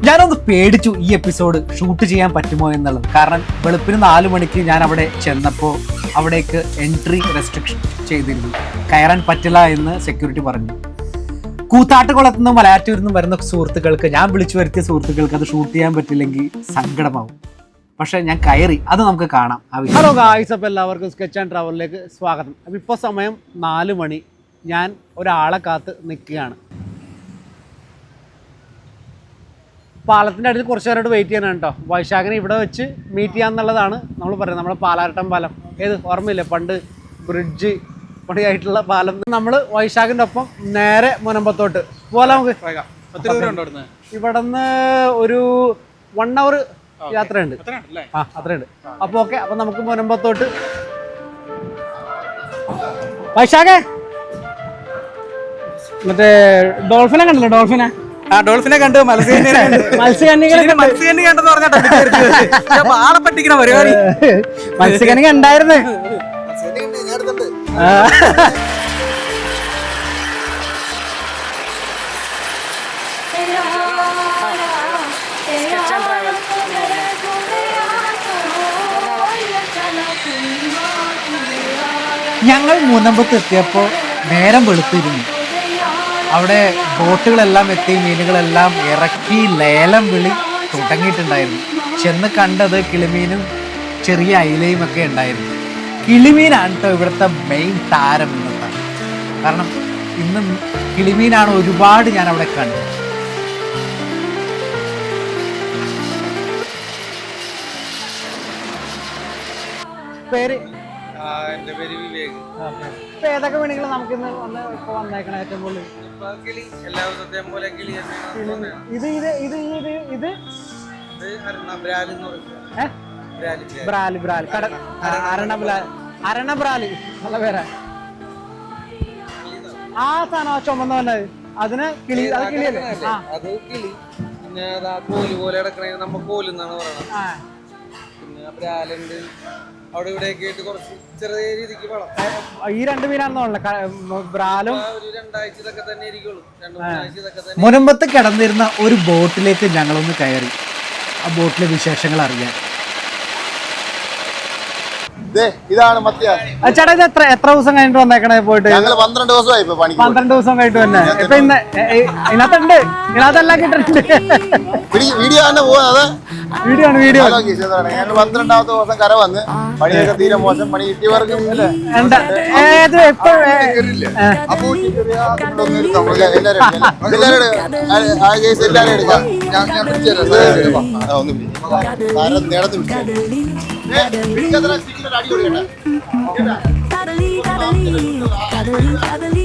ഞാനൊന്ന് പേടിച്ചു ഈ എപ്പിസോഡ് ഷൂട്ട് ചെയ്യാൻ പറ്റുമോ എന്നുള്ളത്. കാരണം വെളുപ്പിന് 4 മണിക്ക് ഞാൻ അവിടെ ചെന്നപ്പോൾ അവിടേക്ക് എൻട്രി റെസ്ട്രിക്ഷൻ ചെയ്തിരുന്നു. കയറാൻ പറ്റില്ല എന്ന് സെക്യൂരിറ്റി പറഞ്ഞു. കൂത്താട്ടുകുളത്തു നിന്നും മലയാറ്റൂരിൽ നിന്നും വരുന്ന സുഹൃത്തുക്കൾക്ക്, ഞാൻ വിളിച്ചു വരുത്തിയ സുഹൃത്തുക്കൾക്ക് അത് ഷൂട്ട് ചെയ്യാൻ പറ്റില്ലെങ്കിൽ സങ്കടമാവും. പക്ഷേ ഞാൻ കയറി, അത് നമുക്ക് കാണാം. ഹലോ ഗായ്സ്, അപ്പോൾ എല്ലാവർക്കും സ്കെച്ച് ആൻഡ് ട്രാവലിലേക്ക് സ്വാഗതം. അപ്പോൾ ഇപ്പോൾ സമയം 4 മണി. ഞാൻ ഒരാളെ കാത്ത് നിൽക്കുകയാണ്. പാലത്തിൻ്റെ അടുത്ത് കുറച്ച് നേരമായിട്ട് വെയിറ്റ് ചെയ്യാനാണ് കേട്ടോ. വൈശാഖിനെ ഇവിടെ വെച്ച് മീറ്റ് ചെയ്യാന്നുള്ളതാണ് നമ്മൾ പറയുന്നത്. നമ്മുടെ പാലാരട്ടം പാലം, ഏത് ഓർമ്മയില്ലേ, പണ്ട് ബ്രിഡ്ജ് പണിയായിട്ടുള്ള പാലം. നമ്മൾ വൈശാഖിൻ്റെ ഒപ്പം നേരെ മുനമ്പത്തോട്ട് പോലെ നമുക്ക് ഇവിടുന്ന് ഒരു 1 hour യാത്രയുണ്ട്. അത്രയുണ്ട്. അപ്പോൾ ഓക്കെ, അപ്പം നമുക്ക് മുനമ്പത്തോട്ട്. വൈശാഖേ, മറ്റേ ഡോൾഫിനെ കണ്ടില്ലേ? ഡോൾഫിനെ കണ്ട് മത്സ്യകന്യക കണ്ടെന്ന് പറഞ്ഞാൽ ആളെ പറ്റിക്കണ പരിപാടി. മത്സ്യകന്യക ഉണ്ടായിരുന്നു. ഞങ്ങൾ മുനമ്പത്ത് എത്തിയപ്പോൾ നേരം വെളുത്തിരുന്നു. അവിടെ ബോട്ടുകളെല്ലാം എത്തി, മീനുകളെല്ലാം ഇറക്കി ലേലം വിളി തുടങ്ങിയിട്ടുണ്ടായിരുന്നു. ചെന്ന് കണ്ടത് കിളിമീനും ചെറിയ അയിലയും ഒക്കെ ഉണ്ടായിരുന്നു. കിളിമീനാണ് കേട്ടോ ഇവിടുത്തെ മെയിൻ താരം ഇന്നത്തെ. കാരണം ഇന്ന് കിളിമീനാണ് ഒരുപാട് ഞാൻ അവിടെ കണ്ടത്. പേര്? എന്റെ പേര് വിവേക്. ഏതൊക്കെ മീനുകൾ നമുക്ക് ഇന്ന് വന്നേക്കണം? ഏറ്റവും കൂടുതൽ എല്ലാ ദിവസത്തെയും പോലെ കിളി അരണബ്രാല് നല്ല പേരാ. ആ സാധനം ചുമന്ന് വന്നത് അതിന് കിളി, അത് കിളിയല്ലേ? അത് കിളി. പിന്നെ കോല് പോലെ കിടക്കണ നമ്മ കോലെന്നാണ് പറയണത്. പിന്നെ ബ്രാലുണ്ട്. അവിടെ ഇവിടെയൊക്കെ ആയിട്ട് കുറച്ച് ചെറിയ രീതിക്ക് വളം. ഈ 2 മീനാണെന്നുള്ള ബ്രാലും ഒരു 2 ആഴ്ച ഇതൊക്കെ തന്നെ ഇരിക്കുള്ളൂ. 2-3 ആഴ്ച ഇതൊക്കെ തന്നെ. മുനമ്പത്ത് കിടന്നിരുന്ന ഒരു ബോട്ടിലേക്ക് ഞങ്ങളൊന്ന് കയറി ആ ബോട്ടിലെ വിശേഷങ്ങൾ അറിയാൻ. ഇതാണ് മത്സ്യ. ചേട്ടാ, ഇത് എത്ര ദിവസം കഴിഞ്ഞിട്ട് വന്നേക്കണേ? പോയിട്ട് 12 ദിവസമായി. 12 ദിവസം കഴിഞ്ഞിട്ട് തന്നെ. ഇപ്പൊ ഇതിനകത്തുണ്ട്, ഇതിനകത്തെല്ലാം കിട്ടിട്ടുണ്ട്. വീഡിയോ തന്നെ പോകുന്നത്. വീഡിയോ ആണ്, വീഡിയോ. 12ാമത്തെ ദിവസം കര വന്ന് പണിയൊക്കെ തീരെ മോശം. പണി കിട്ടിയവർക്ക് എല്ലാരും എടുക്കാം.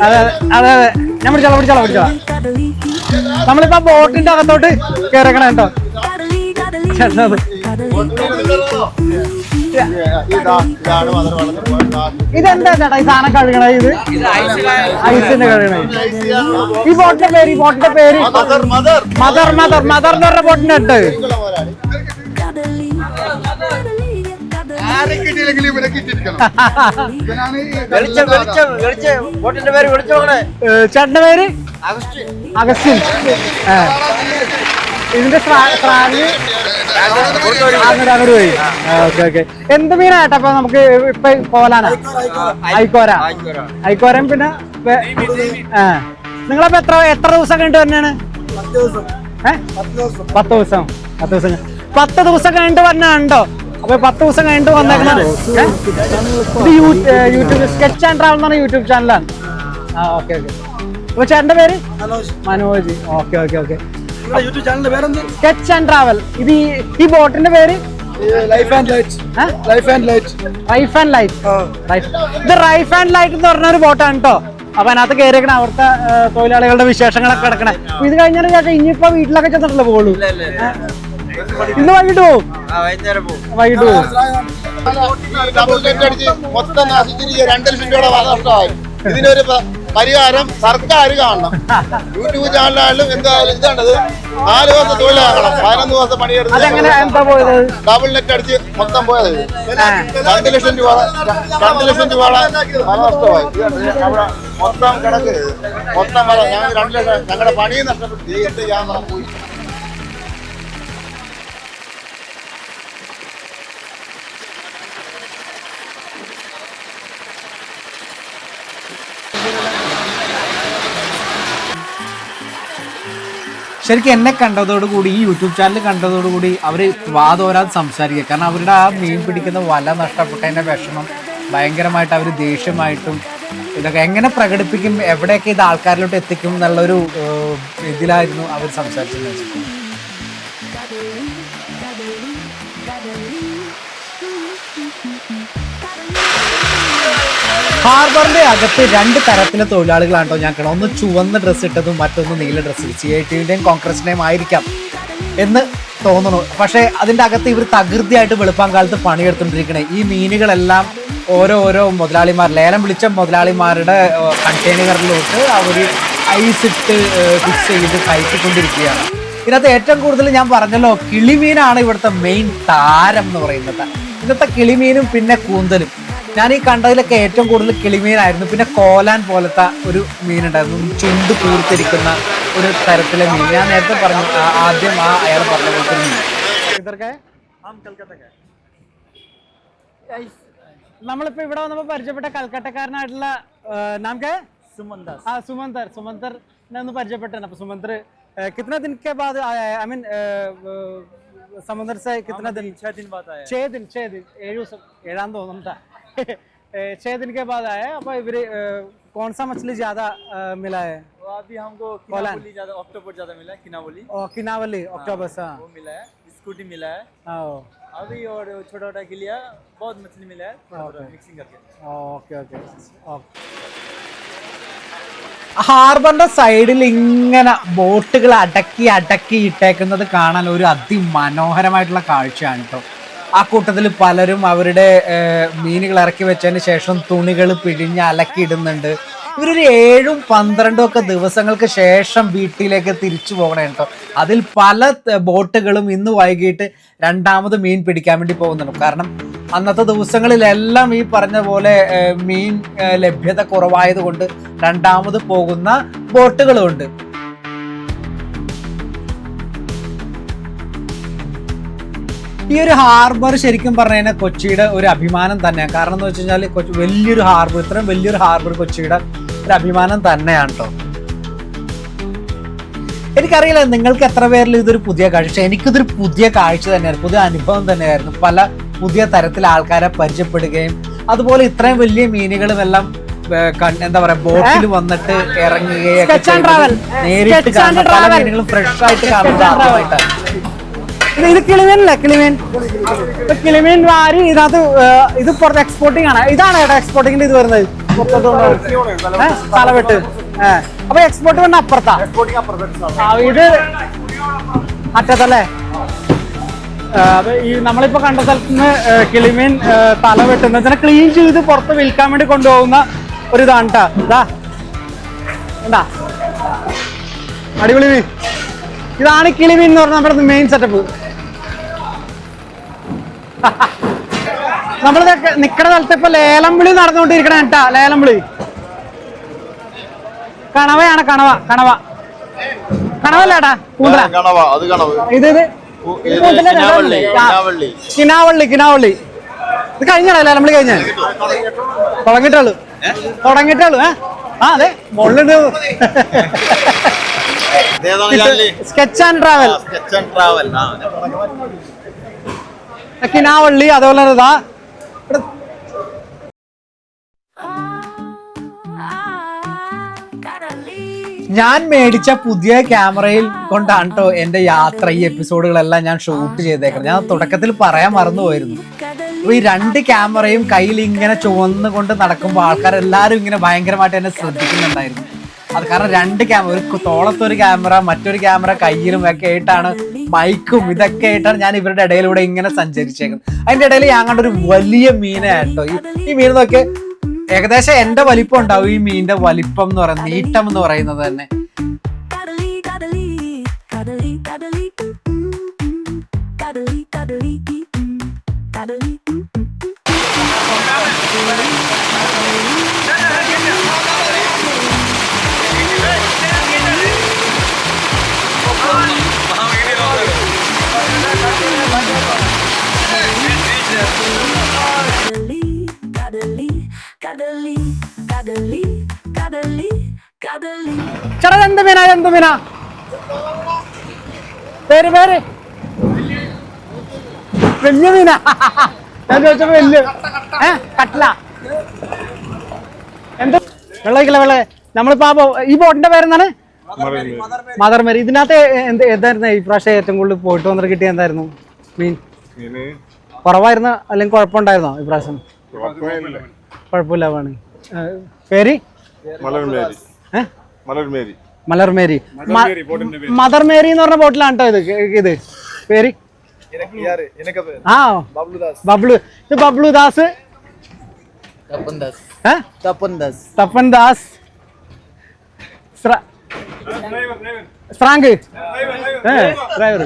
അതെ അതെ അതെ, ഞാൻ പിടിച്ചോളാം. നമ്മളിപ്പോ ബോട്ടിന്റെ അകത്തോട്ട് കയറക്കണം കേട്ടോ. ഇതെന്താ ചേട്ടാ ഈ സാധനം കഴുകണേ? ഇത് ഐസിന്റെ കഴുകണേ. ഈ ബോട്ടിന്റെ പേര് മദർ എന്ന് പറഞ്ഞ ബോട്ടിന്റെ ഇട്ട് ചേട്ടന്റെ പേര് അഗസ്റ്റിൻ. ഇതിന്റെ അങ്ങോട്ട് പോയി. Okay okay. എന്ത് മീനായിട്ടാ അപ്പൊ നമുക്ക് ഇപ്പൊ പോലാനാ? ഐക്കോരം. പിന്നെ നിങ്ങളപ്പോ എത്ര ദിവസം കഴിഞ്ഞിട്ട് തന്നെയാണ്? 10 ദിവസം. 10 ദിവസം കഴിഞ്ഞിട്ട് വരണുണ്ടോ? അപ്പൊ 10 ദിവസം കഴിഞ്ഞിട്ട് വന്നേക്കണം. ഇത് യൂട്യൂബ് സ്കെച്ച് ആൻഡ് ട്രാവൽ എന്ന് പറഞ്ഞ യൂട്യൂബ് ചാനലാണ്. Okay okay. അപ്പൊ ചേട്ടന്റെ പേര്? Manoj. Okay okay okay. Sketch and travel. ഇത് ഈ ബോട്ടിന്റെ പേര് ലൈഫ് ആൻഡ് ലൈറ്റ്. ഇത് റൈഫ് ആൻഡ് ലൈറ്റ് എന്ന് പറഞ്ഞ ഒരു ബോട്ടാണ് കേട്ടോ. അപ്പൊ അതിനകത്ത് കയറിയേക്കണ അവിടുത്തെ തൊഴിലാളികളുടെ വിശേഷങ്ങളൊക്കെ കിടക്കണേ. ഇത് കഴിഞ്ഞാൽ ചേട്ടാ ഇനിയിപ്പോ വീട്ടിലൊക്കെ ചെന്നിട്ടല്ലേ പോകുള്ളൂ? ഇന്ന് വൈകിട്ട് പോകും. മൊത്തം 2 ലക്ഷം രൂപയുടെ നഷ്ടമായി. ഇതിനൊരു പരിഹാരം സർക്കാർ കാണണം. യൂട്യൂബ് ചാനലായാലും എന്തായാലും ഇതാണത്. 4 ദിവസം തൊഴിലാകണം, 11 ദിവസം പണിയെടുത്ത് ഡബിൾ നെറ്റ് അടിച്ച് മൊത്തം പോയത് 2 ലക്ഷം രൂപ. 2 ലക്ഷം രൂപയുടെ നഷ്ടമായി. അവിടെ മൊത്തം കിടക്ക് മൊത്തം ഞങ്ങൾ 2 ലക്ഷം ഞങ്ങളുടെ പണിയും നഷ്ടപ്പെട്ടു. പോയി ശരിക്കും എന്നെ കണ്ടതോടുകൂടി ഈ യൂട്യൂബ് ചാനൽ കണ്ടതോടുകൂടി അവർ വാതോരാതെ സംസാരിക്കുക. കാരണം അവരുടെ ആ മീൻ പിടിക്കുന്ന വല നഷ്ടപ്പെട്ടതിൻ്റെ വിഷമം ഭയങ്കരമായിട്ട് അവർ ദേഷ്യമായിട്ടും ഇതൊക്കെ എങ്ങനെ പ്രകടിപ്പിക്കും, എവിടെയൊക്കെ ഇത് ആൾക്കാരിലോട്ട് എത്തിക്കും എന്നുള്ളൊരു ഇതിലായിരുന്നു അവർ സംസാരിച്ചത്. ഹാർബറിന്റെ അകത്ത് 2 തരത്തിലെ തൊഴിലാളികളാണോ ഞാൻ കാണാം. ഒന്ന് ചുവന്ന ഡ്രസ്സ് ഇട്ടതും മറ്റൊന്ന് നീല ഡ്രസ്സ്. CITയുടെയും കോൺഗ്രസിന്റെയും ആയിരിക്കാം എന്ന് തോന്നുന്നു. പക്ഷേ അതിൻ്റെ അകത്ത് ഇവർ തകൃതിയായിട്ട് വെളുപ്പാങ്കാലത്ത് പണിയെടുത്തുകൊണ്ടിരിക്കണേ. ഈ മീനുകളെല്ലാം ഓരോ മുതലാളിമാർ, ലേലം വിളിച്ച മുതലാളിമാരുടെ കണ്ടെയ്നറിലോട്ട് അവർ ഐസിട്ട് ഫിക്സ് ചെയ്ത് കയറ്റിക്കൊണ്ടിരിക്കുകയാണ്. ഇതിനകത്ത് ഏറ്റവും കൂടുതൽ ഞാൻ പറഞ്ഞല്ലോ, കിളിമീനാണ് ഇവിടുത്തെ മെയിൻ താരം എന്ന് പറയുന്നത്. ഇന്നത്തെ കിളിമീനും പിന്നെ കൂന്തലും. ഞാൻ ഈ കണ്ടതിലൊക്കെ ഏറ്റവും കൂടുതൽ കിളിമീനായിരുന്നു. പിന്നെ കോലാൻ പോലത്തെ ഒരു മീനുണ്ടായിരുന്നു, ചുണ്ട് കൂർത്തിരിക്കുന്ന ഒരു തരത്തിലെ മീൻ. ഞാൻ നേരത്തെ പറഞ്ഞു, ആദ്യം അയാൾ പറഞ്ഞ പോലത്തെ മീൻ. നമ്മളിപ്പോ ഇവിടെ വന്നപ്പോൾ പരിചയപ്പെട്ട കൽക്കട്ടക്കാരനായിട്ടുള്ള നമുക്ക് സുമന്തറിനെ ഒന്ന് പരിചയപ്പെട്ടാണ്. അപ്പൊ സുമന്തർ कितना दिन के बाद आया है? आई मीन समुद्र से कितना दिन? 6 दिन बाद आया. 6 दिन 7 തോന്നുന്നുണ്ടാ. 6 दिन के बाद आया है. अब कौन सा मछली ज्यादा मिला है? वो अभी हमको किनावली ज्यादा, ऑक्टोबर ज्यादा मिला है. किनावली किनावली ऑक्टोबर से वो मिला है. स्कूटी मिला है अभी, और छोटा गिलिया बहुत मछली मिला है मिक्सिंग करके. ओके. ഹാർബറിന്റെ സൈഡിൽ ഇങ്ങനെ ബോട്ടുകൾ അടക്കി ഇട്ടേക്കുന്നത് കാണാൻ ഒരു അതിമനോഹരമായിട്ടുള്ള കാഴ്ചയാണ് കേട്ടോ. ആ കൂട്ടത്തിൽ പലരും അവരുടെ മീനുകൾ ഇറക്കി വെച്ചതിന് ശേഷം തുണികൾ പിഴിഞ്ഞ് അലക്കിയിടുന്നുണ്ട്. ഇവരൊരു 7-12 ഒക്കെ ദിവസങ്ങൾക്ക് ശേഷം വീട്ടിലേക്ക് തിരിച്ചു പോകണേ കേട്ടോ. അതിൽ പല ബോട്ടുകളും ഇന്ന് വൈകിട്ട് രണ്ടാമത് മീൻ പിടിക്കാൻ വേണ്ടി പോകുന്നുണ്ട്. കാരണം അന്നത്തെ ദിവസങ്ങളിലെല്ലാം ഈ പറഞ്ഞ പോലെ മീൻ ലഭ്യത കുറവായത് കൊണ്ട് രണ്ടാമത് പോകുന്ന ബോട്ടുകളുമുണ്ട്. ഈ ഒരു ഹാർബർ ശരിക്കും പറഞ്ഞു കഴിഞ്ഞാൽ കൊച്ചിയുടെ ഒരു അഭിമാനം തന്നെയാണ്. കാരണം എന്ന് വെച്ച് കഴിഞ്ഞാൽ വലിയൊരു ഹാർബർ, ഇത്രയും വലിയൊരു ഹാർബർ കൊച്ചിയുടെ ഒരു അഭിമാനം തന്നെയാണ് കേട്ടോ. എനിക്കറിയില്ല നിങ്ങൾക്ക് എത്ര പേരിൽ ഇതൊരു പുതിയ കാഴ്ച, പക്ഷെ എനിക്കിതൊരു പുതിയ കാഴ്ച തന്നെയായിരുന്നു, പുതിയ അനുഭവം തന്നെയായിരുന്നു. പല പുതിയ തരത്തിൽ ആൾക്കാരെ പരിചയപ്പെടുകയും അതുപോലെ ഇത്രയും വലിയ മീനുകളും എല്ലാം എന്താ പറയാ ബോട്ടിൽ വന്നിട്ട് ഇറങ്ങുകയും നേരിട്ട് കാണുന്ന പല മീനുകളും ഫ്രഷ് ആയിട്ട് കാണുന്നത് ആദ്യമായിട്ടാണ്. ഇത് കിളിമീനല്ലേ? കിളിമീൻ വാരി ഇതിനകത്ത് ഇത് പുറത്ത് എക്സ്പോർട്ടിംഗ് ആണ്. ഇതാണ് കേട്ടോ എക്സ്പോർട്ടിങ്ങിന്റെ ഇത് വരുന്നത്, പുറത്തോട്ട് തലവെട്ട്. അപ്പൊ എക്സ്പോർട്ട് വന്ന അപ്പുറത്താ, ഇത് അറ്റത്തല്ലേ? ഈ നമ്മളിപ്പോ കണ്ട സ്ഥലത്ത് നിന്ന് കിളിമീൻ തല വെട്ടുന്ന വെച്ചാൽ ക്ലീൻ ചെയ്ത് പുറത്ത് വിൽക്കാൻ വേണ്ടി കൊണ്ടുപോകുന്ന ഒരു ഇതാണ് കേട്ടോ. ഇതാ എന്താ അടിപൊളി മീൻ. ഇതാണ് കിളിമീൻ എന്ന് പറഞ്ഞാൽ നമ്മുടെ മെയിൻ സെറ്റപ്പ്. നമ്മളിതൊക്കെ നിക്കണ സ്ഥലത്ത് ഇപ്പൊ ലേലം വിളി നടന്നുകൊണ്ടിരിക്കണ കേട്ടാ. ലേലം വിളി കണവയാണ്. കണവല്ലേട്ടാ? ഇത് കിനാവള്ളി. ഇത് കഴിഞ്ഞാലേ ലേലം വിളി കഴിഞ്ഞ തുടങ്ങിട്ടുള്ളൂ. അതെ മുകളിലുണ്ട്. Sketch and travel Kinavalli. അതുപോലെ ഇതാ ഞാൻ മേടിച്ച പുതിയ ക്യാമറയിൽ കൊണ്ടാണ് കേട്ടോ എന്റെ യാത്ര, ഈ എപ്പിസോഡുകളെല്ലാം ഞാൻ ഷൂട്ട് ചെയ്തേക്കുന്നത്. ഞാൻ തുടക്കത്തിൽ പറയാൻ മറന്നുപോയിരുന്നു. അപ്പൊ ഈ 2 ക്യാമറയും കയ്യിൽ ഇങ്ങനെ ചുവന്നുകൊണ്ട് നടക്കുമ്പോൾ ആൾക്കാരെല്ലാരും ഇങ്ങനെ ഭയങ്കരമായിട്ട് എന്നെ ശ്രദ്ധിക്കുന്നുണ്ടായിരുന്നു. അത് കാരണം 2 ക്യാമറ, ഒരു തോളത്തൊരു ക്യാമറ, മറ്റൊരു ക്യാമറ കയ്യിലും ഒക്കെ ആയിട്ടാണ്, മൈക്കും ഇതൊക്കെ ആയിട്ടാണ് ഞാൻ ഇവരുടെ ഇടയിലൂടെ ഇങ്ങനെ സഞ്ചരിച്ചേക്കുന്നത്. അതിന്റെ ഇടയിൽ ഞാൻ കണ്ടൊരു വലിയ മീനായിട്ടോ. ഈ മീൻ നോക്കി ഏകദേശം എന്റെ വലിപ്പം ഉണ്ടാവും. ഈ മീനിന്റെ വലിപ്പം എന്ന് പറയുന്നത്, നീട്ടം എന്ന് പറയുന്നത് തന്നെ. ചേട്ടാ എന്ത് മീനാ? പേര് പേര് വലിയ മീനാ ഞാൻ ചോദിച്ചപ്പോ വലിയ കട്ട്ല എന്താ വെള്ളമില്ല നമ്മളിപ്പോ ഈ ബോട്ടിന്റെ പേരെന്താണ് മദർ മേരി. ഇതിനകത്ത് എന്തായിരുന്നു ഈ പ്രാവശ്യം ഏറ്റവും കൂടുതൽ പോയിട്ട് വന്നിട്ട് കിട്ടിയ എന്തായിരുന്നു മീൻ? കുറവായിരുന്നു അല്ലെങ്കിൽ കുഴപ്പമുണ്ടായിരുന്നോ ഈ പ്രാവശ്യം? കുഴപ്പമില്ല. ആണ് പേര് മലർമേരി. മദർ മേരി എന്ന് പറഞ്ഞ ബോട്ടിലാണ് കേട്ടോ ഇത് പേര്. ആ ബബ്ലു. ഇത് ബബ്ലു ദാസ്, തപ്പൻ ദാസ്, ഫ്രാങ്ക് ഡ്രൈവർ.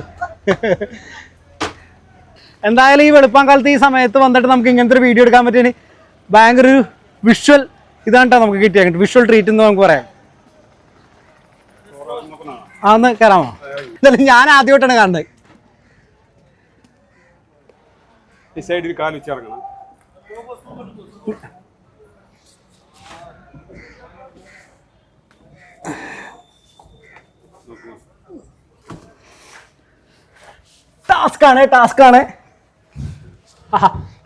എന്തായാലും ഈ വെളുപ്പാങ്കാലത്ത് ഈ സമയത്ത് വന്നിട്ട് നമുക്ക് ഇങ്ങനത്തെ ഒരു വീഡിയോ എടുക്കാൻ പറ്റിയ ഭയങ്കര ഒരു വിഷ്വൽ ഇതാണ് കേട്ടോ നമുക്ക് കിട്ടിയ വിഷ്വൽ ട്രീറ്റ് എന്ന് നമുക്ക് പറയാം. അതൊന്ന് കയറാമോ? എന്തായാലും ഞാൻ ആദ്യമായിട്ടാണ് കാണുന്നത്. ഈ സൈഡിൽ കാല് വെച്ചിറങ്ങണം. ടാസ്ക് ആണ്.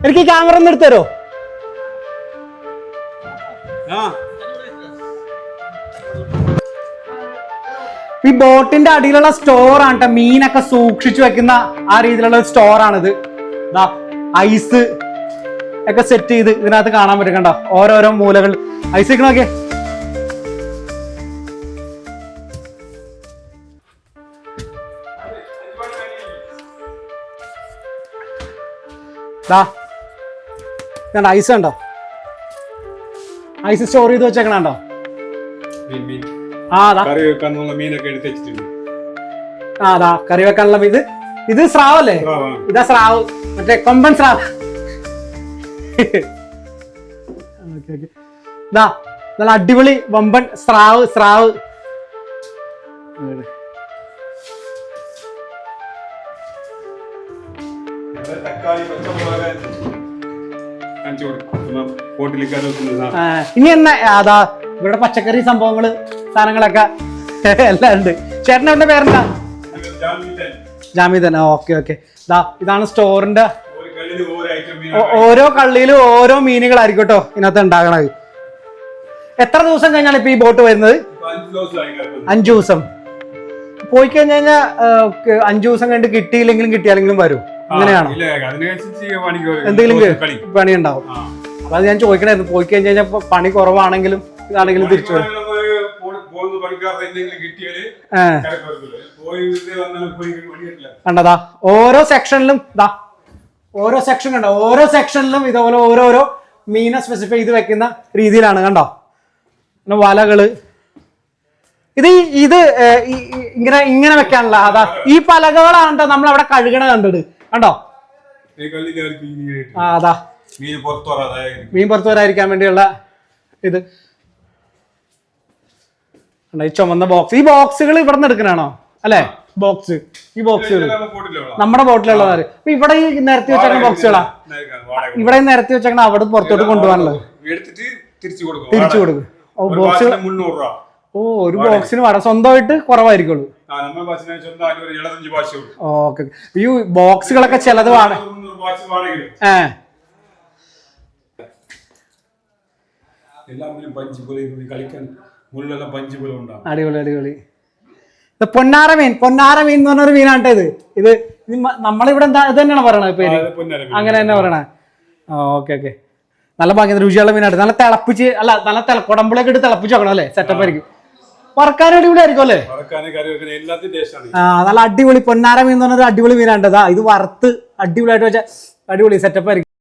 എനിക്ക് ഈ ക്യാമറ ഒന്ന് എടുത്തരോ? ഈ ബോട്ടിന്റെ അടിയിലുള്ള സ്റ്റോർ ആണ് കേട്ടോ മീനൊക്കെ സൂക്ഷിച്ചു വെക്കുന്ന ആ രീതിയിലുള്ള സ്റ്റോറാണിത്. ഐസ് ഒക്കെ സെറ്റ് ചെയ്ത് ഇതിനകത്ത് കാണാൻ പറ്റും. കണ്ടോ ഓരോരോ മൂലകൾ ഐസ് വെക്കണോക്കെ. ഐസ് കണ്ടോ, ഐസ് സ്റ്റോർ ചെയ്ത് വെച്ചേക്കണോ? കറി വെക്കാനുള്ള മീനൊക്കെ എടുത്ത് വെച്ചിട്ടുണ്ട്. അതാ കറി വെക്കാനുള്ള മീൻ. ഇത് സ്രാവ് അല്ലേ? ഇതാ സ്രാവ്, മറ്റേ കൊമ്പൻ സ്രാവ്. നല്ല അടിപൊളി വമ്പൻ സ്രാവ്. ഇനി എന്നാ അതാ ഇവിടെ പച്ചക്കറി സംഭവങ്ങള് സാധനങ്ങളൊക്കെ എല്ലാം ഉണ്ട്. ചേട്ടൻ്റെ പേരെന്താ? ജാമിദൻ. ഓക്കെ. ഇതാണ് സ്റ്റോറിന്റെ. ഓരോ കള്ളിയിലും ഓരോ മീനുകളായിരിക്കും കേട്ടോ ഇതിനകത്ത് ഉണ്ടാകണത്. എത്ര ദിവസം കഴിഞ്ഞാണ് ഇപ്പൊ ഈ ബോട്ട് വരുന്നത്? 5 ദിവസം. പോയി കഴിഞ്ഞാൽ 5 ദിവസം കഴിഞ്ഞ് കിട്ടിയില്ലെങ്കിലും കിട്ടിയാലെങ്കിലും വരും. അങ്ങനെയാണോ? എന്തെങ്കിലും പണി ഉണ്ടാവും. അപ്പൊ അത് ഞാൻ ചോദിക്കണായിരുന്നു. പോയി കഴിഞ്ഞാൽ പണി കുറവാണെങ്കിലും ഇതാണെങ്കിലും തിരിച്ചു വരും. കണ്ടതാ ഓരോ സെക്ഷനിലും കണ്ടോ, ഓരോ സെക്ഷനിലും ഇതുപോലെ ഓരോരോ മീനെ സ്പെസിഫൈ ചെയ്ത് വെക്കുന്ന രീതിയിലാണ്. കണ്ടോ വലകള്. ഇത് ഇങ്ങനെ വെക്കാനുള്ള അതാ ഈ പലകകളാണ് കേട്ടോ നമ്മൾ അവിടെ കഴുകണ കണ്ടത്. കണ്ടോ അതാ മീൻ പുറത്തു വരാതിരിക്കാൻ വേണ്ടിയുള്ള ഇത്. ഈ ചുമന്ന ബോക്സ്, ഈ ബോക്സുകൾ ഇവിടെ നിന്ന് എടുക്കണാണോ അല്ലെ? ഈ ബോക്സുകൾ നമ്മുടെ ബോട്ടിലുള്ളതാണ്. അപ്പൊ ഇവിടെ ഈ നിരത്തി വെച്ചേക്കുന്ന ബോക്സുകളാ, ഇവിടെ നിരത്തി വെച്ചേക്കണ അവിടെ പുറത്തോട്ട് കൊണ്ടുപോകാനുള്ളത് തിരിച്ചു കൊടുക്കും. ബോക്സ് ഒരു ബോക്സിന് വട സ്വന്തമായിട്ട് കുറവായിരിക്കുള്ളൂ. ഓക്കെ. ഈ ബോക്സുകളൊക്കെ ചിലത് അടിപൊളി. പൊന്നാര മീൻ എന്ന് പറഞ്ഞൊരു മീനാട്ടെ ഇത് നമ്മളിവിടെ എന്താ ഇത് തന്നെയാണ് പറയണത് പേര്? അങ്ങനെ തന്നെ പറയണേ. ഓക്കെ. നല്ല ഭംഗി രുചിയുള്ള മീനായിട്ട് നല്ല തിളപ്പിച്ച് നല്ല കുടമ്പളൊക്കെ ഇട്ട് തിളപ്പിച്ച് വെക്കണം അല്ലേ? സെറ്റപ്പ് ആയിരിക്കും. വറക്കാൻ അടിപൊളി ആയിരിക്കും അല്ലേ? നല്ല അടിപൊളി പൊന്നാര മീൻ എന്ന് പറഞ്ഞൊരു അടിപൊളി മീനാണ്ടതാ. ഇത് വറുത്ത് അടിപൊളിയായിട്ട് വെച്ച അടിപൊളി സെറ്റപ്പ് ആയിരിക്കും.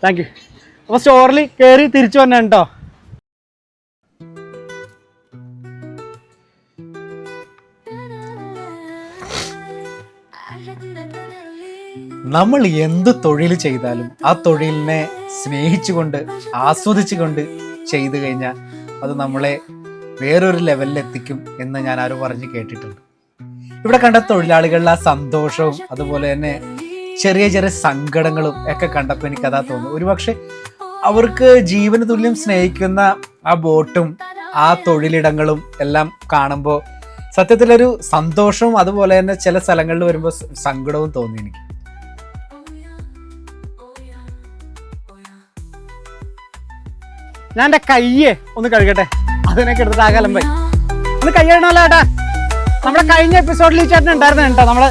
Thank you. അപ്പൊ സ്റ്റോറിൽ കയറി തിരിച്ചു വന്നെ കേട്ടോ. നമ്മൾ എന്ത് തൊഴിൽ ചെയ്താലും ആ തൊഴിലിനെ സ്നേഹിച്ചുകൊണ്ട് ആസ്വദിച്ചുകൊണ്ട് ചെയ്തു കഴിഞ്ഞാൽ അത് നമ്മളെ വേറൊരു ലെവലിൽ എത്തിക്കും എന്ന് ഞാൻ ആരും പറഞ്ഞ് കേട്ടിട്ടുണ്ട്. ഇവിടെ കണ്ട തൊഴിലാളികളുടെ ആ സന്തോഷവും അതുപോലെ തന്നെ ചെറിയ ചെറിയ സങ്കടങ്ങളും ഒക്കെ കണ്ടപ്പോൾ എനിക്കതാ തോന്നുന്നു. ഒരുപക്ഷെ അവർക്ക് ജീവന് തുല്യം സ്നേഹിക്കുന്ന ആ ബോട്ടും ആ തൊഴിലിടങ്ങളും എല്ലാം കാണുമ്പോൾ സത്യത്തിലൊരു സന്തോഷവും അതുപോലെ തന്നെ ചില സ്ഥലങ്ങളിൽ വരുമ്പോൾ സങ്കടവും തോന്നി എനിക്ക്. ഞാൻ എൻ്റെ കയ്യെ ഒന്ന് കഴുകട്ടെ, അതിനൊക്കെ എടുത്തിട്ട് ആകാലമ്പായി ഒന്ന് കൈ കഴുകണമല്ലോ ചേട്ടാ. നമ്മുടെ കഴിഞ്ഞ എപ്പിസോഡിൽ ഈ ചേട്ടൻ ഉണ്ടായിരുന്നു കേട്ടോ, നമ്മള്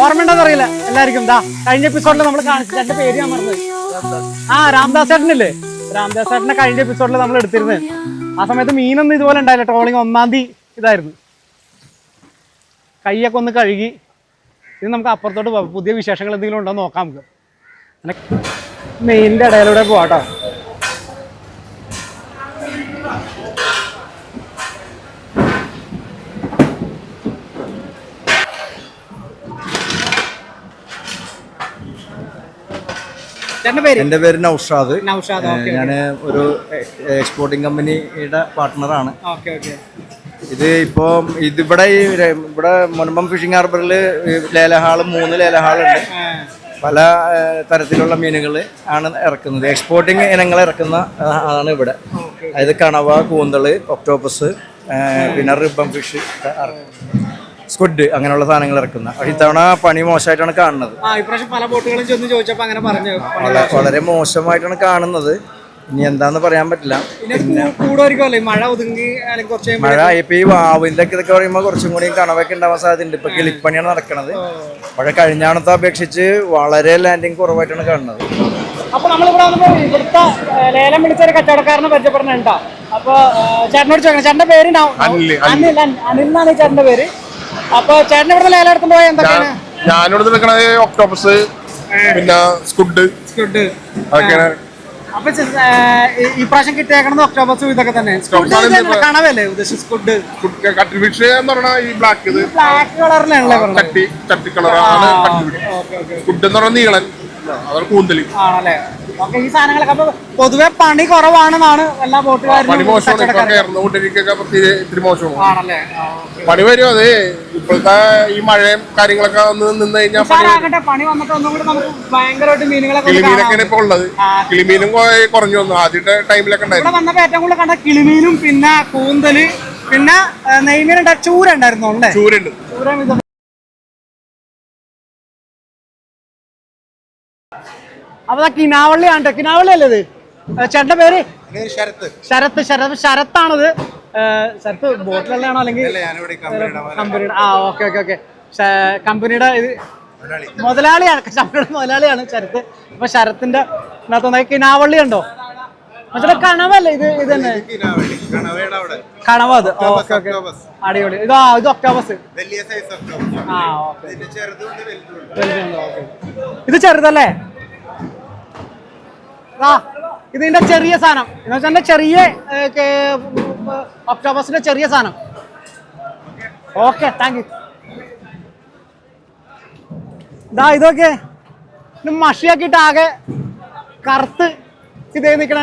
ഓർമ്മയുണ്ടോന്ന് അറിയില്ല എല്ലാവർക്കും. കഴിഞ്ഞ എപ്പിസോഡിൽ നമ്മൾ കാണിച്ചു, ചേട്ടൻ്റെ പേര് ഞാൻ മറന്നത്. രാംദാസ് ചേട്ടനില്ലേ, രാംദാസ് ചേട്ടനെ കഴിഞ്ഞ എപ്പിസോഡിൽ നമ്മൾ എടുത്തിരുന്നത്. ആ സമയത്ത് മീനൊന്നും ഇതുപോലെ ഉണ്ടായില്ല, ട്രോളിങ് 1-ാം തീയതി ഇതായിരുന്നു. കൈയൊക്കെ ഒന്ന് കഴുകി ഇത് നമുക്ക് അപ്പുറത്തോട്ട് പോകാം. പുതിയ വിശേഷങ്ങൾ എന്തെങ്കിലും ഉണ്ടോ നോക്കാം നമുക്ക്. മെയിൻ്റെ ഇടയിലൂടെ പോവാട്ടോ. എൻ്റെ പേര് നൗഷാദ്. ഞാൻ ഒരു എക്സ്പോർട്ടിംഗ് കമ്പനിയുടെ പാർട്ട്ണറാണ്. ഇത് ഇപ്പോൾ ഇവിടെ മുനമ്പം ഫിഷിംഗ് ഹാർബറിൽ ലേലഹാള് 3 ലേലഹാളുണ്ട്. പല തരത്തിലുള്ള മീനുകൾ ആണ് ഇറക്കുന്നത്. എക്സ്പോർട്ടിങ് ഇനങ്ങൾ ഇറക്കുന്ന ആണ് ഇവിടെ. അതായത് കണവ, കൂന്തള്, ഒക്ടോപ്പസ്, പിന്നെ റിബൺ ഫിഷ്, സ്ക്വിഡ് അങ്ങനെയുള്ള സാധനങ്ങൾ ഇറക്കുന്ന. പക്ഷെ ഇത്തവണ പണി മോശമായിട്ടാണ് കാണുന്നത്. വളരെ മോശമായിട്ടാണ് കാണുന്നത്. ഇനി എന്താന്ന് പറയാൻ പറ്റില്ല. മഴ ഇപ്പൊ ഈ വാവിന്റെ ഒക്കെ ഇതൊക്കെ പറയുമ്പോൾ കുറച്ചും കൂടി കണവൊക്കെ ഉണ്ടാവാൻ സാധ്യതയുണ്ട്. ഇപ്പൊ കിളിപ്പണിയാണ് നടക്കുന്നത്. പക്ഷെ കഴിഞ്ഞാണത്തെ അപേക്ഷിച്ച് വളരെ ലാൻഡിങ് കുറവായിട്ടാണ് കാണുന്നത്. അപ്പൊ നമ്മളിവിടെ ഇവിടുത്തെ ലേലം പിടിച്ചൊരു കച്ചവടക്കാരനെ പരിചയപ്പെടുന്നുണ്ടോ? അപ്പൊ ചേട്ടനോട് ചോദിക്കണം. ചേട്ടന്റെ പേര് അനിൽ എന്നാണ് ഈ ചേട്ടന്റെ പേര്. അപ്പൊ ചേട്ടൻ ഇവിടെ ലേലം എടുത്തുകൊണ്ട് പോയ എന്തൊക്കെയാണ്? ഞാനിവിടെ നിൽക്കണത് ഒക്ടോപ്പസ്, പിന്നെ സ്ക്വിഡ് അതൊക്കെയാണ്. അപ്പൊ ഈ പ്രാവശ്യം കിട്ടിയേക്കണത് ഒക്ടോബസ് ഇതൊക്കെ തന്നെ. കണവല്ലേ ഉദ്ദേശിച്ചത്? സ്ക്വിഡ്, കട്ടിൽ ഫിഷ് എന്ന് പറഞ്ഞാൽ ഈ ബ്ലാക്ക് കളറിലാണല്ലേ ചട്ടി കളറാണ് കട്ടിൽ ഫിഷ്. സ്ക്വിഡ് എന്ന് പറഞ്ഞാൽ നീളൻ, അതാണ് കൂന്തല് ആണല്ലേ. ഈ സാധനങ്ങളൊക്കെ അപ്പൊ പൊതുവെ പണി കുറവാണെന്നാണ് എല്ലാ ബോട്ടുകാരും. പണി മോശമാണ്. ഇത്തിരി മോശമാണ് പണി വരും. അത് ഇപ്പോഴത്തെ ഈ മഴയും കാര്യങ്ങളൊക്കെ നിന്ന് കഴിഞ്ഞാൽ പണി വന്നിട്ട് ഒന്നും കൂടി നമുക്ക് ഭയങ്കരമായിട്ട് മീനുകളൊക്കെ. കിളിമീനൊക്കെയാണ് ഇപ്പൊ ഉള്ളത്. കിളിമീനും കുറഞ്ഞു വന്നു. ആദ്യത്തെ ടൈമിലൊക്കെ ഇവിടെ വന്നപ്പോ ഏറ്റവും കൂടുതൽ കണ്ട കിളിമീനും പിന്നെ കൂന്തല് പിന്നെ നെയ്മീനുണ്ട്. ചൂര ഉണ്ടായിരുന്നു അല്ലേ? ചൂരുണ്ട്. അപ്പൊ കിനാവള്ളിയാണ്. കിനാവള്ളി അല്ലേ ഇത്? ചേട്ടന്റെ പേര് ശരത്ത്. ശരത്താണത്. ശരത്ത് ബോട്ടിലുള്ളതാണോ അല്ലെങ്കിൽ കമ്പനിയുടെ? ഓക്കെ. കമ്പനിയുടെ ഇത് മുതലാളിയാണ്, കമ്പനിയുടെ മുതലാളിയാണ് ശരത്ത്. അപ്പൊ ശരത്തിന്റെ അതിനകത്ത് കിനാവള്ളി ഉണ്ടോ? മറ്റേ കണവല്ലേ ഇത്? ഇത് തന്നെ കണവ. അത് ഓക്കെ. അടിപൊളി. ഇത് ഒക്ടോബസ്. ഇത് ചെറുതല്ലേ? ഇതിന്റെ ചെറിയ സാധനം എന്ന് വെച്ചാൽ ചെറിയ ഒക്ടോബസിന്റെ ചെറിയ സാധനം. Okay, thank you. ഇതൊക്കെ മഷിയാക്കിയിട്ട് ആകെ കറുത്ത് ഇതേ നിക്കണ.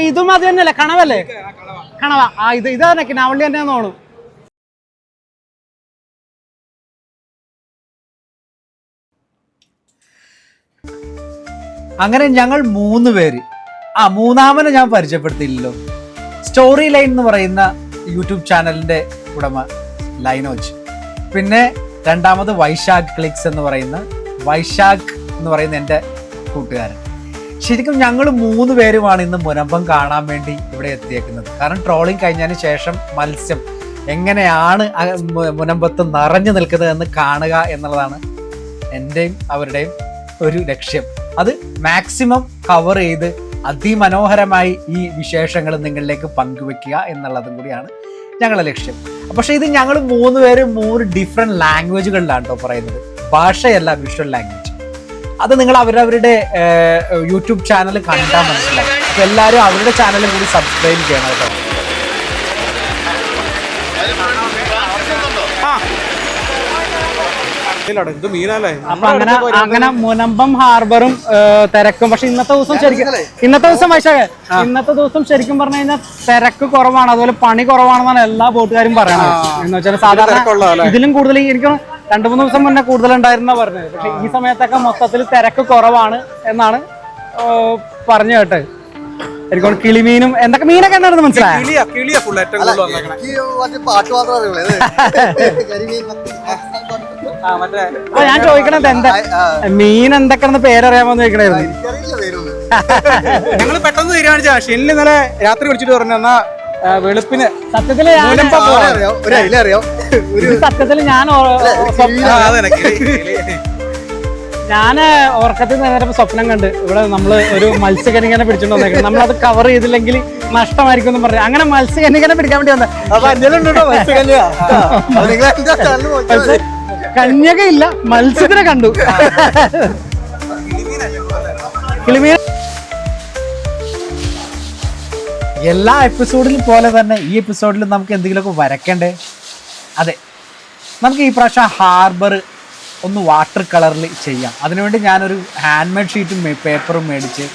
ഇതും അത് തന്നെയല്ലേ? കണവല്ലേ? കണവ. ഇത് തന്നെ കിനാവള്ളി തന്നെയാന്ന് തോന്നുന്നു. അങ്ങനെ ഞങ്ങൾ 3 പേര്. മൂന്നാമനെ ഞാൻ പരിചയപ്പെടുത്തിയില്ലല്ലോ. സ്റ്റോറി ലൈൻ എന്ന് പറയുന്ന യൂട്യൂബ് ചാനലിന്റെ ഉടമ ലൈനോജ്. പിന്നെ രണ്ടാമത് വൈശാഖ് ക്ലിക്സ് എന്ന് പറയുന്ന എൻ്റെ കൂട്ടുകാരൻ. ശരിക്കും ഞങ്ങൾ 3 പേരുമാണ് ഇന്ന് മുനമ്പം കാണാൻ വേണ്ടി ഇവിടെ എത്തിയേക്കുന്നത്. കാരണം ട്രോളിങ് കഴിഞ്ഞതിന് ശേഷം മത്സ്യം എങ്ങനെയാണ് മുനമ്പത്ത് നിറഞ്ഞു നിൽക്കുന്നതെന്ന് കാണുക എന്നുള്ളതാണ് എൻ്റെയും അവരുടെയും ഒരു ലക്ഷ്യം. അത് മാക്സിമം കവർ ചെയ്ത് അതിമനോഹരമായി ഈ വിശേഷങ്ങൾ നിങ്ങളിലേക്ക് പങ്കുവെക്കുക എന്നുള്ളതും കൂടിയാണ് ഞങ്ങളുടെ ലക്ഷ്യം. പക്ഷേ ഇത് ഞങ്ങൾ 3 പേരും 3 ഡിഫറെൻറ്റ് ലാംഗ്വേജുകളിലാണ് കേട്ടോ പറയുന്നത്. ഭാഷയല്ല, വിഷ്വൽ ലാംഗ്വേജ്. അത് നിങ്ങൾ അവരവരുടെ യൂട്യൂബ് ചാനൽ കണ്ടാൽ മനസ്സിലാവും. അപ്പോൾ എല്ലാവരും അവരുടെ ചാനലും കൂടി സബ്സ്ക്രൈബ് ചെയ്യണം കേട്ടോ. അപ്പൊ അങ്ങനെ മുനമ്പം ഹാർബറും തിരക്കും. പക്ഷെ ഇന്നത്തെ ദിവസം ശരിക്കും പറഞ്ഞു കഴിഞ്ഞാൽ തിരക്ക് കുറവാണ്, അതുപോലെ പണി കുറവാണെന്നാണ് എല്ലാ ബോട്ടുകാരും പറയണത്. എന്ന് വെച്ചാൽ സാധാരണ ഇതിലും കൂടുതൽ എനിക്ക് 2-3 ദിവസം മുന്നേ കൂടുതലുണ്ടായിരുന്ന പറഞ്ഞത്. പക്ഷെ ഈ സമയത്തൊക്കെ മൊത്തത്തിൽ തിരക്ക് കുറവാണ് എന്നാണ് പറഞ്ഞു കേട്ടത്. എനിക്ക് കിളിമീനും എന്തൊക്കെ മീനൊക്കെ എന്താണെന്ന് മനസ്സിലായോ? പാട്ട് മാത്രമേ അറിയുള്ളൂ. ഞാൻ ചോദിക്കണത് എന്താ മീൻ എന്തൊക്കെയാണെന്ന് പേരറിയാമോന്ന് ചോദിക്കണായിരുന്നു. എനിക്കറിയില്ല പേരൊന്നും. ഞങ്ങൾ പെട്ടെന്ന് തീരുമാനിച്ച ഷെല്ലിൽ ഇന്നലെ രാത്രി വിളിച്ചിട്ട് പറഞ്ഞു എന്നാ വെളുപ്പിന് സത്യത്തില് അറിയാം, ഒരു അയില അറിയാം, ഒരു സത്യത്തില് ഞാന് ഉറക്കത്തിൽ നേരം സ്വപ്നം കണ്ട് ഇവിടെ നമ്മള് ഒരു മത്സ്യകന്യകനെ പിടിച്ചോണ്ട് വന്നേക്കണം, നമ്മളത് കവർ ചെയ്തില്ലെങ്കിൽ നഷ്ടമായിരിക്കും എന്ന് പറഞ്ഞു. അങ്ങനെ മത്സ്യകന്യകനെ പിടിക്കാൻ വേണ്ടി വന്ന കന്യകയില്ല, മത്സ്യത്തിനെ കണ്ടു. കിളിമീൻ എല്ലാ എപ്പിസോഡിലും പോലെ തന്നെ ഈ എപ്പിസോഡിലും നമുക്ക് എന്തെങ്കിലുമൊക്കെ വരയ്ക്കണ്ടേ? അതെ, നമുക്ക് ഈ പ്രാവശ്യം ഹാർബർ ഒന്ന് വാട്ടർ കളറിൽ ചെയ്യാം. അതിനുവേണ്ടി ഞാനൊരു ഹാൻഡ് മെയ്ഡ് ഷീറ്റും പേപ്പറും മേടിച്ച്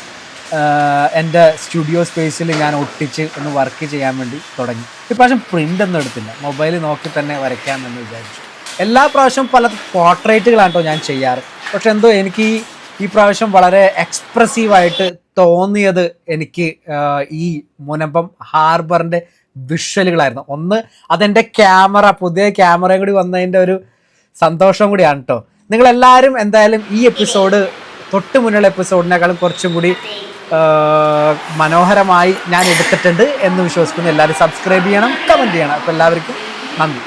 എൻ്റെ സ്റ്റുഡിയോ സ്പേസിൽ ഞാൻ ഒട്ടിച്ച് ഒന്ന് വർക്ക് ചെയ്യാൻ വേണ്ടി തുടങ്ങി. ഇപ്രാവശ്യം പ്രിൻ്റ് ഒന്നും എടുത്തില്ല, മൊബൈൽ നോക്കി തന്നെ വരയ്ക്കാമെന്ന് വിചാരിച്ചു. എല്ലാ പ്രാവശ്യവും പല പോർട്രേറ്റുകളാണ് കേട്ടോ ഞാൻ ചെയ്യാറ്. പക്ഷെ എന്തോ എനിക്ക് ഈ പ്രാവശ്യം വളരെ എക്സ്പ്രസീവായിട്ട് തോന്നിയത് എനിക്ക് ഈ മുനമ്പം ഹാർബറിൻ്റെ വിഷ്വലുകളായിരുന്നു. ഒന്ന് അതെൻ്റെ ക്യാമറ, പുതിയ ക്യാമറയും കൂടി വന്നതിൻ്റെ ഒരു സന്തോഷം കൂടിയാണ് കേട്ടോ. നിങ്ങളെല്ലാവരും എന്തായാലും ഈ എപ്പിസോഡ് തൊട്ട് മുന്നുള്ള എപ്പിസോഡിനേക്കാളും കുറച്ചും കൂടി മനോഹരമായി ഞാൻ എടുത്തിട്ടുണ്ട് എന്ന് വിശ്വസിക്കുന്നു. എല്ലാവരും സബ്സ്ക്രൈബ് ചെയ്യണം, കമൻറ്റ് ചെയ്യണം. അപ്പോൾ എല്ലാവർക്കും നന്ദി.